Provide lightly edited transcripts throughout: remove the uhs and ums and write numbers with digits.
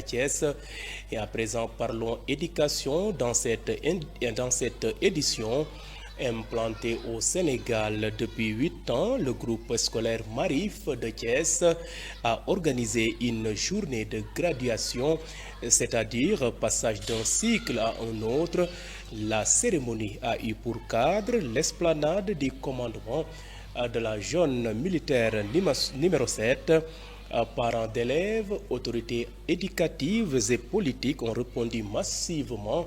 Thiès. Et à présent, parlons éducation dans cette édition. Implanté au Sénégal depuis 8 ans, le groupe scolaire Marif de Thiès a organisé une journée de graduation, c'est-à-dire passage d'un cycle à un autre. La cérémonie a eu pour cadre l'esplanade du commandement de la zone militaire numéro 7. Parents d'élèves, autorités éducatives et politiques ont répondu massivement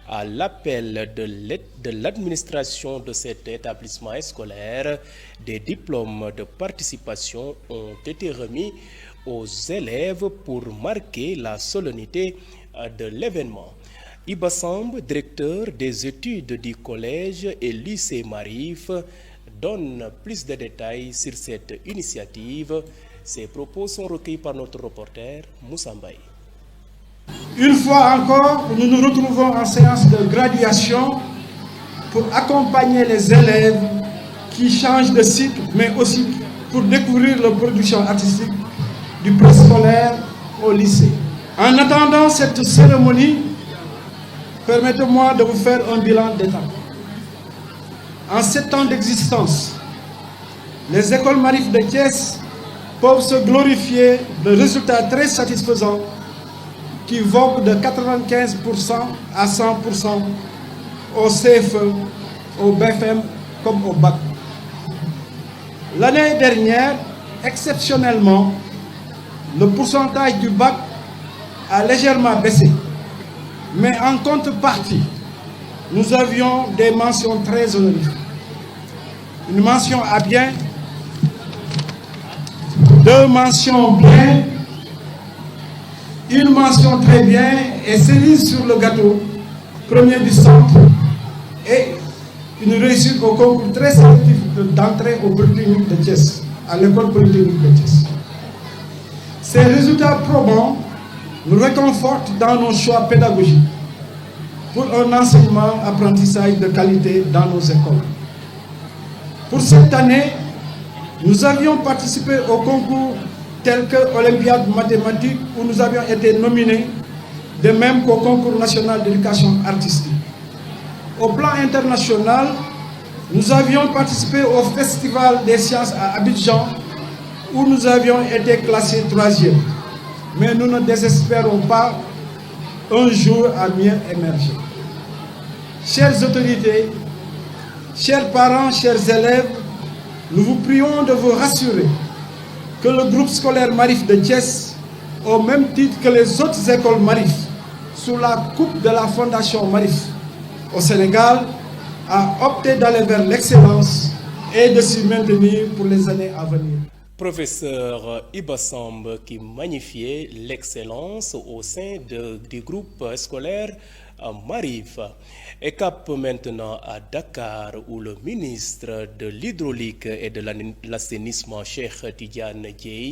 à l'appel de l'administration de cet établissement scolaire. Des diplômes de participation ont été remis aux élèves pour marquer la solennité de l'événement. Iba Samb, directeur des études du collège et lycée Marif, donne plus de détails sur cette initiative. Ces propos sont recueillis par notre reporter Moussa Mbaye. Une fois encore, nous nous retrouvons en séance de graduation pour accompagner les élèves qui changent de cycle, mais aussi pour découvrir la production artistique du préscolaire au lycée. En attendant cette cérémonie, permettez-moi de vous faire un bilan d'étape. En 7 ans d'existence, les écoles Marif de Thiès peuvent se glorifier de résultats très satisfaisants qui voguent de 95% à 100% au CFE, au BFM comme au bac. L'année dernière, exceptionnellement, le pourcentage du bac a légèrement baissé. Mais en contrepartie, nous avions des mentions très honorifiques. Une mention à bien, 2 mentions bien, une mention très bien et cerise sur le gâteau, premier du centre, et une réussite au concours très sélectif d'entrée au Polytechnique de Thiès, à l'école Polytechnique de Thiès. Ces résultats probants nous réconfortent dans nos choix pédagogiques pour un enseignement-apprentissage de qualité dans nos écoles. Pour cette année, nous avions participé au concours tel que Olympiade mathématique où nous avions été nominés, de même qu'au concours national d'éducation artistique. Au plan international, nous avions participé au Festival des sciences à Abidjan où nous avions été classés 3e. Mais nous ne désespérons pas un jour à mieux émerger. Chères autorités, chers parents, chers élèves, nous vous prions de vous rassurer que le groupe scolaire Marif de Thiès, au même titre que les autres écoles Marif, sous la coupe de la Fondation Marif au Sénégal, a opté d'aller vers l'excellence et de s'y maintenir pour les années à venir. Professeur Iba Samb qui magnifiait l'excellence au sein du groupe scolaire Marif. Et cap maintenant à Dakar où le ministre de l'Hydraulique et de l'Assainissement Cheikh Tidiane Dièye